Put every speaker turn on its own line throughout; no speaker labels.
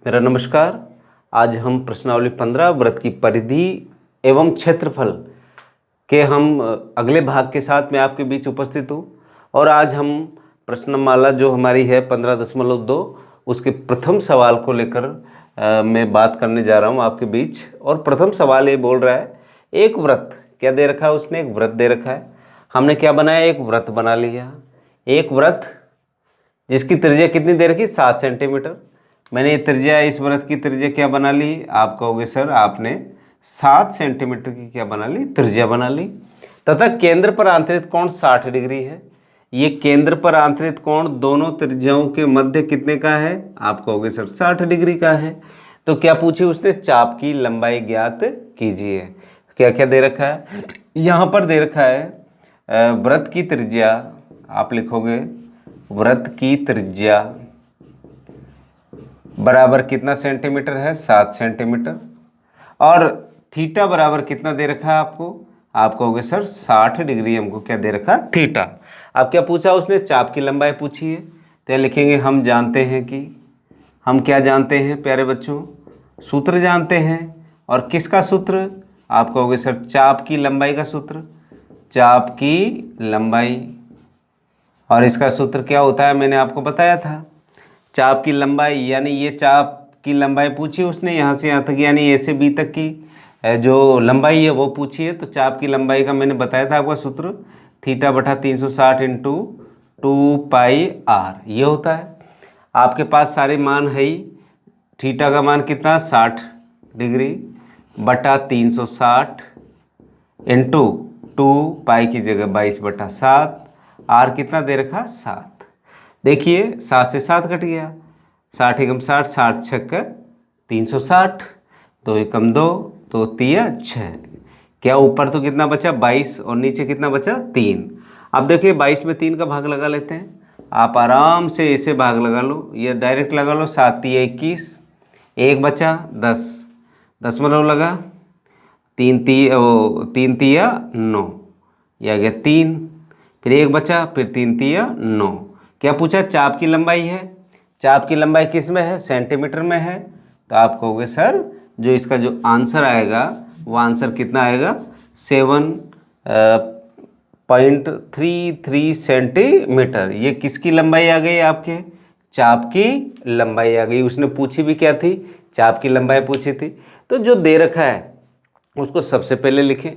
मेरा नमस्कार। आज हम प्रश्नावली 15 वृत्त की परिधि एवं क्षेत्रफल के हम अगले भाग के साथ में आपके बीच उपस्थित हूँ। और आज हम प्रश्नमाला जो हमारी है 15.2 उसके प्रथम सवाल को लेकर मैं बात करने जा रहा हूँ आपके बीच। और प्रथम सवाल ये बोल रहा है, एक वृत्त क्या दे रखा है, उसने एक वृत्त दे रखा है। हमने क्या बनाया, एक वृत्त बना लिया। एक वृत्त जिसकी त्रिज्या कितनी दे रखी, 7 सेंटीमीटर। मैंने ये त्रिज्या, इस वृत्त की त्रिज्या क्या बना ली, आप कहोगे सर आपने 7 सेंटीमीटर की क्या बना ली, त्रिज्या बना ली। तथा केंद्र पर आंतरिक कोण 60 डिग्री है। ये केंद्र पर आंतरिक कोण दोनों त्रिज्याओं के मध्य कितने का है, आप कहोगे सर 60 डिग्री का है। तो क्या पूछी उसने, चाप की लंबाई ज्ञात कीजिए। क्या क्या दे रखा है, यहाँ पर दे रखा है वृत्त की त्रिज्या, आप लिखोगे वृत्त की त्रिज्या बराबर कितना सेंटीमीटर है, 7 सेंटीमीटर। और थीटा बराबर कितना दे रखा है आपको, आप कहोगे सर 60 डिग्री हमको क्या दे रखा, थीटा। अब क्या पूछा उसने, चाप की लंबाई पूछी है। तो लिखेंगे हम जानते हैं कि, हम क्या जानते हैं प्यारे बच्चों, सूत्र जानते हैं। और किसका सूत्र, आप कहोगे सर चाप की लंबाई का सूत्र, चाप की लंबाई। और इसका सूत्र क्या होता है, मैंने आपको बताया था, चाप की लंबाई यानी ये चाप की लंबाई पूछी उसने यहाँ से यहाँ तक, यानी ए से बी तक की जो लंबाई है वो पूछी है। तो चाप की लंबाई का मैंने बताया था आपका सूत्र, थीटा बटा 360 इंटू 2πr ये होता है। आपके पास सारे मान है ही। थीटा का मान कितना, 60 डिग्री बटा 360 इंटू 2π की जगह 22/7, आर कितना दे रखा, 7। देखिए 7 से 7 कट गया, 60 एकम 60, 60 छक्का 360, 2 एकम 2, 2 तिया 6। क्या ऊपर तो कितना बचा, 22, और नीचे कितना बचा, 3। अब देखिए 22 में 3 का भाग लगा लेते हैं। आप आराम से इसे भाग लगा लो, ये डायरेक्ट लगा लो, 7 तिया 21, 1 बचा 10, दशमलव लगा, 3 तिया 9, यह आ गया 3, फिर 1 बचा, फिर 3 तिया 9। क्या पूछा, चाप की लंबाई है। चाप की लंबाई किस में है, सेंटीमीटर में है। तो आप कहोगे सर जो इसका जो आंसर आएगा वो आंसर कितना आएगा, 7.33 सेंटीमीटर। ये किसकी लंबाई आ गई, आपके चाप की लंबाई आ गई। उसने पूछी भी क्या थी, चाप की लंबाई पूछी थी। तो जो दे रखा है उसको सबसे पहले लिखें।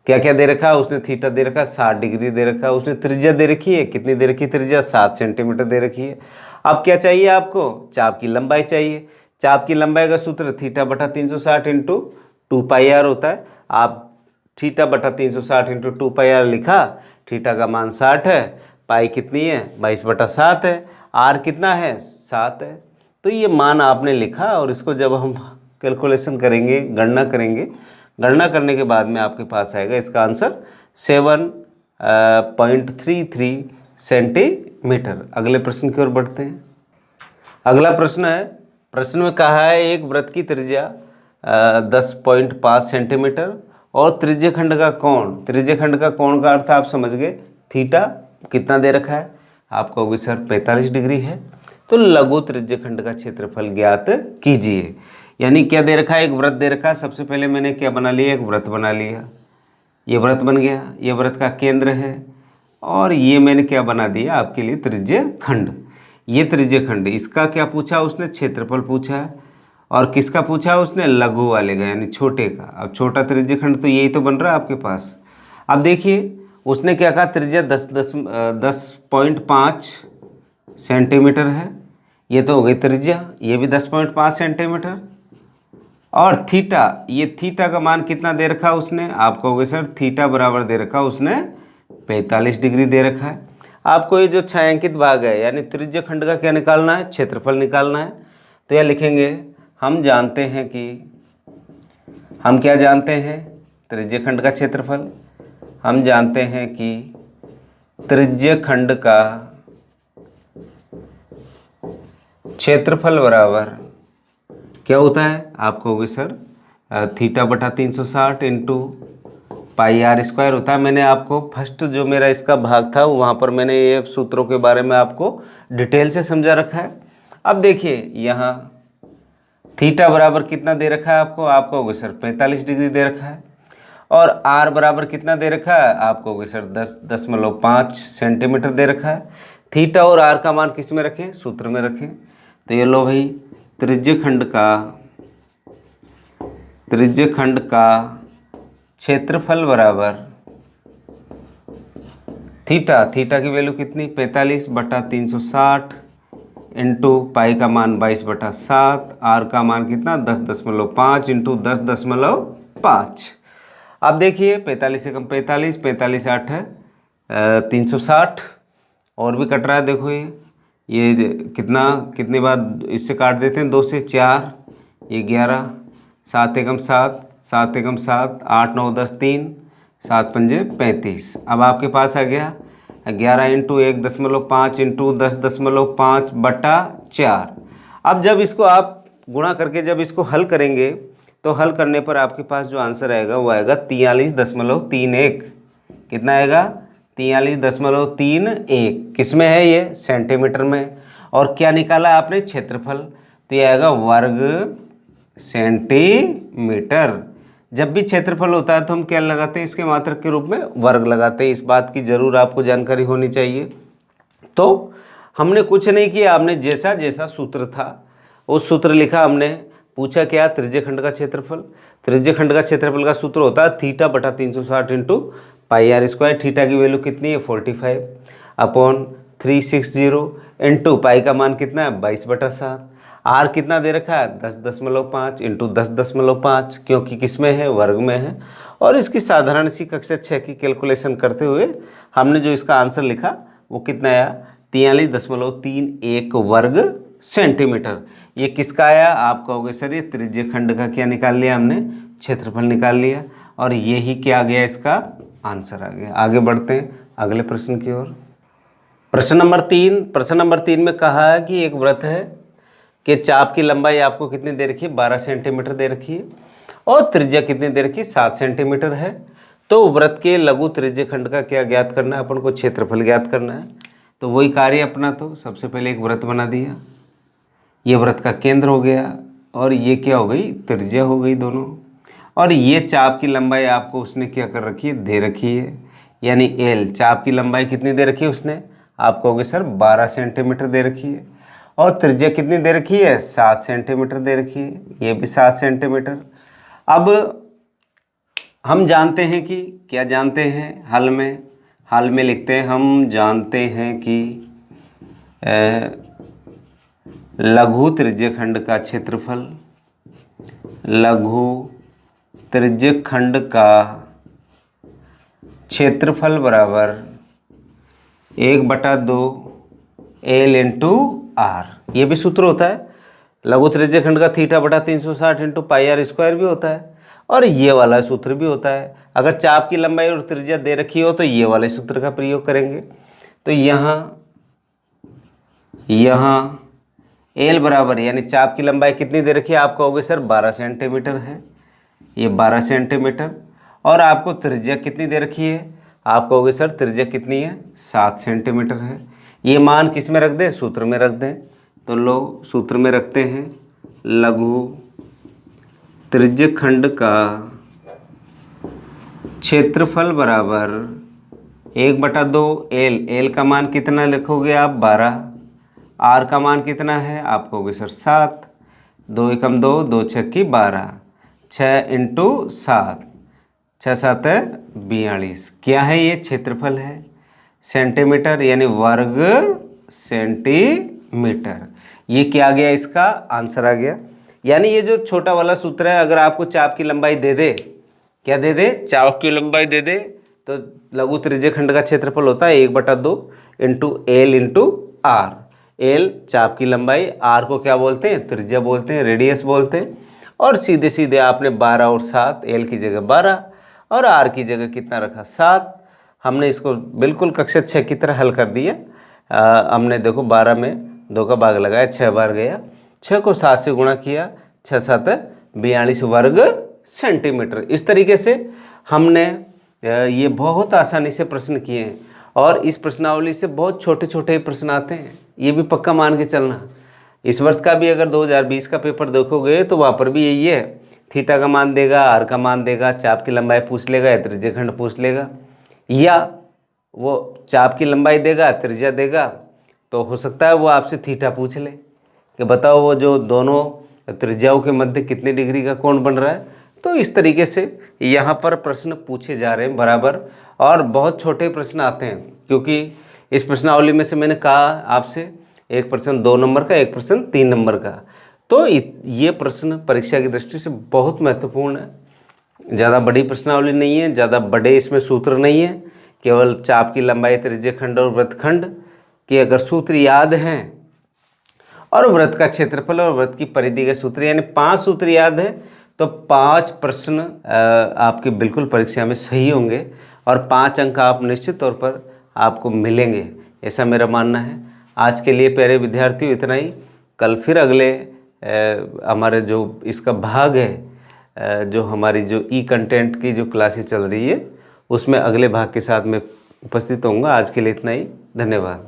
क्या क्या दे रखा है उसने, थीटा दे रखा है, 60 डिग्री दे रखा है। उसने त्रिज्या दे रखी है, कितनी दे रखी है त्रिज्या, 7 सेंटीमीटर दे रखी है। अब क्या चाहिए आपको, चाप की लंबाई चाहिए। चाप की लंबाई का सूत्र थीटा बटा 360 इंटू 2πr होता है। आप थीटा बटा 360 इंटू 2πr लिखा, थीटा का मान 60 है, पाई कितनी है 22/7 है, आर कितना है 7 है। तो ये मान आपने लिखा, और इसको जब हम कैलकुलेशन करेंगे, गणना करेंगे, गणना करने के बाद में आपके पास आएगा इसका आंसर 7.33 सेंटीमीटर। अगले प्रश्न की ओर बढ़ते हैं। अगला प्रश्न है, प्रश्न में कहा है एक वृत्त की त्रिज्या 10.5 सेंटीमीटर और त्रिज्यखंड का कोण, त्रिज्यखंड का कोण का अर्थ आप समझ गए, थीटा कितना दे रखा है, आप कहोगे सर 45 डिग्री है। तो लघु त्रिज्यखंड का क्षेत्रफल ज्ञात कीजिए। यानी क्या दे रखा है, एक वृत्त दे रखा है। सबसे पहले मैंने क्या बना लिया, एक वृत्त बना लिया, ये वृत्त बन गया, ये वृत्त का केंद्र है। और ये मैंने क्या बना दिया आपके लिए, त्रिज्यखंड। ये त्रिज्यखंड, इसका क्या पूछा उसने, क्षेत्रफल पूछा है। और किसका पूछा उसने, लघु वाले का यानी छोटे का। अब छोटा त्रिज्यखंड तो यही तो बन रहा है आपके पास। अब देखिए उसने क्या कहा, त्रिज्या 10.5 सेंटीमीटर है। ये तो हो गई त्रिज्या, ये भी 10.5 सेंटीमीटर। और थीटा, ये थीटा का मान कितना दे रखा उसने, आप कहोगे सर थीटा बराबर दे रखा उसने 45 डिग्री दे रखा है। आपको ये जो छायांकित भाग है यानी त्रिज्यखंड का क्या निकालना है, क्षेत्रफल निकालना है। तो यह लिखेंगे, हम जानते हैं कि, हम क्या जानते हैं, त्रिज्यखंड का क्षेत्रफल। हम जानते हैं कि त्रिज्यखंड का क्षेत्रफल बराबर क्या होता है, आप कहोगे सर थीटा बटा 360 इंटू πr² होता है। मैंने आपको फर्स्ट जो मेरा इसका भाग था वहाँ पर मैंने ये सूत्रों के बारे में आपको डिटेल से समझा रखा है। अब देखिए यहाँ थीटा बराबर कितना दे रखा है आपको, आपको होगा सर 45 डिग्री दे रखा है। और आर बराबर कितना दे रखा है आपको होगा सर 10.5 सेंटीमीटर दे रखा है। थीटा और आर का मान किस में रखें, सूत्र में रखें। तो ये लो भाई, त्रिज्यखंड का क्षेत्रफल बराबर थीटा की वैल्यू कितनी 45/360 इंटू पाई का मान 22/7, आर का मान कितना 10.5 इंटू 10.5। अब देखिए 45 से कम 45, 45 8 है 360, और भी कट रहा है। देखो ये कितनी बार इससे काट देते हैं, 2 से 4, ये 11, 7 एकम 7, 7 एकम 7, 8 9 10 3, 7 पंजे 35। अब आपके पास आ गया 11 इंटू 1.5 इंटू 10.5/4। अब जब इसको आप गुणा करके जब इसको हल करेंगे तो हल करने पर आपके पास जो आंसर आएगा वो आएगा 43.31। कितना आएगा 43.31। किस में है ये, सेंटीमीटर में। और क्या निकाला आपने, क्षेत्रफल। तो ये आएगा वर्ग सेंटीमीटर। जब भी क्षेत्रफल होता है तो हम क्या लगाते हैं, इसके मात्रक के रूप में वर्ग लगाते हैं। इस बात की जरूर आपको जानकारी होनी चाहिए। तो हमने कुछ नहीं किया, आपने जैसा जैसा सूत्र था उस सूत्र लिखा हमने। पूछा क्या, त्रिज्यखंड का क्षेत्रफल। त्रिज्यखंड का क्षेत्रफल का सूत्र होता है θ/360 into pi r square. Theta की वैल्यू कितनी है 45/360 इंटू पाई का मान कितना है 22/7। आर कितना दे रखा है 10.5 इंटू 10.5, क्योंकि किस में है, वर्ग में है। और इसकी साधारण सी कक्षा 6 की कैलकुलेशन करते हुए हमने जो इसका आंसर लिखा वो कितना आया 43.31 वर्ग सेंटीमीटर। ये किसका आया, आप कहोगे सर ये त्रिज्यखंड का क्या निकाल लिया हमने, क्षेत्रफल निकाल लिया। और यही क्या आ गया, इसका आंसर आ गया। आगे बढ़ते हैं अगले प्रश्न की ओर। प्रश्न नंबर 3 में कहा है कि एक वृत्त है कि चाप की लंबाई आपको कितनी दे रखी है 12 सेंटीमीटर दे रखी है, और त्रिज्या कितनी दे रखी है 7 सेंटीमीटर है। तो वृत्त के लघु त्रिज्यखंड का क्या ज्ञात करना है, अपन को क्षेत्रफल ज्ञात करना है। तो वही कार्य अपना, तो सबसे पहले एक वृत्त बना दिया, ये वृत्त का केंद्र हो गया, और ये क्या हो गई, त्रिज्या हो गई दोनों। और ये चाप की लंबाई आपको उसने क्या कर रखी है, दे रखी है, यानी एल। चाप की लंबाई कितनी दे रखी है उसने, आप कहोगे सर 12 सेंटीमीटर दे रखी है। और त्रिज्या कितनी दे रखी है 7 सेंटीमीटर दे रखी है, ये भी 7 सेंटीमीटर। अब हम जानते हैं कि, क्या जानते हैं, हल में लिखते हैं, हम जानते हैं कि लघु त्रिज्यखंड का क्षेत्रफल, लघु त्रिज्यखंड का क्षेत्रफल बराबर 1/2 एल इंटू आर। ये भी सूत्र होता है, लघु त्रिज्यखंड का θ/360 इंटू पाई आर स्क्वायर भी होता है, और ये वाला सूत्र भी होता है। अगर चाप की लंबाई और त्रिज्या दे रखी हो तो ये वाले सूत्र का प्रयोग करेंगे। तो यहाँ एल बराबर, यानी चाप की लंबाई कितनी दे रखी है, आप कहोगे सर 12 सेंटीमीटर है, ये 12 सेंटीमीटर। और आपको त्रिज्या कितनी दे रखी है, आप कहोगे सर त्रिज्या कितनी है 7 सेंटीमीटर है। ये मान किस में रख दें, सूत्र में रख दें। तो लो सूत्र में रखते हैं, लघु त्रिज्यखंड का क्षेत्रफल बराबर 1/2 एल। एल का मान कितना लिखोगे आप 12, आर का मान कितना है, आप कहोगे सर 7, 2 एकम 2, 2 6 12, 6 इंटू 7, 6 7 42। क्या है ये, क्षेत्रफल है, सेंटीमीटर, यानी वर्ग सेंटीमीटर। ये क्या आ गया, इसका आंसर आ गया। यानी ये जो छोटा वाला सूत्र है, अगर आपको चाप की लंबाई दे दे, क्या दे दे, चाप की लंबाई दे दे, तो लघु त्रिज्यखंड का क्षेत्रफल होता है 1/2 into L into R. L चाप की लंबाई, आर को क्या बोलते हैं, त्रिज्या बोलते हैं, रेडियस बोलते हैं। और सीधे सीधे आपने 12 और 7, एल की जगह 12 और आर की जगह कितना रखा 7। हमने इसको बिल्कुल कक्षा 6 की तरह हल कर दिया। हमने देखो 12 में 2 का भाग लगाया, 6 बार गया, 6 को 7 से गुणा किया, 6 7 42 वर्ग सेंटीमीटर। इस तरीके से हमने ये बहुत आसानी से प्रश्न किए हैं। और इस प्रश्नावली से बहुत छोटे छोटे प्रश्न आते हैं, ये भी पक्का मान के चलना। इस वर्ष का भी अगर 2020 का पेपर देखोगे तो वहाँ पर भी यही है, थीटा का मान देगा, आर का मान देगा, चाप की लंबाई पूछ लेगा या त्रिज्या खंड पूछ लेगा, या वो चाप की लंबाई देगा, त्रिज्या देगा, तो हो सकता है वो आपसे थीटा पूछ ले कि बताओ वो जो दोनों त्रिज्याओं के मध्य कितने डिग्री का कोण बन रहा है। तो इस तरीके से यहाँ पर प्रश्न पूछे जा रहे हैं बराबर, और बहुत छोटे प्रश्न आते हैं, क्योंकि इस प्रश्नावली में से मैंने कहा आपसे एक प्रश्न 2 नंबर का, एक प्रश्न 3 नंबर का। तो ये प्रश्न परीक्षा की दृष्टि से बहुत महत्वपूर्ण है। ज़्यादा बड़ी प्रश्नावली नहीं है, ज़्यादा बड़े इसमें सूत्र नहीं है, केवल चाप की लंबाई, त्रिज्या खंड और वृत्तखंड के अगर सूत्र याद हैं और वृत्त का क्षेत्रफल और वृत्त की परिधि का सूत्र, यानी 5 सूत्र याद है, तो 5 प्रश्न आपके बिल्कुल परीक्षा में सही होंगे और 5 अंक आप निश्चित तौर पर आपको मिलेंगे, ऐसा मेरा मानना है। आज के लिए प्यारे विद्यार्थियों इतना ही। कल फिर अगले हमारे जो इसका भाग है, जो हमारी जो ई कंटेंट की जो क्लासेस चल रही है, उसमें अगले भाग के साथ मैं उपस्थित होऊंगा। आज के लिए इतना ही, धन्यवाद।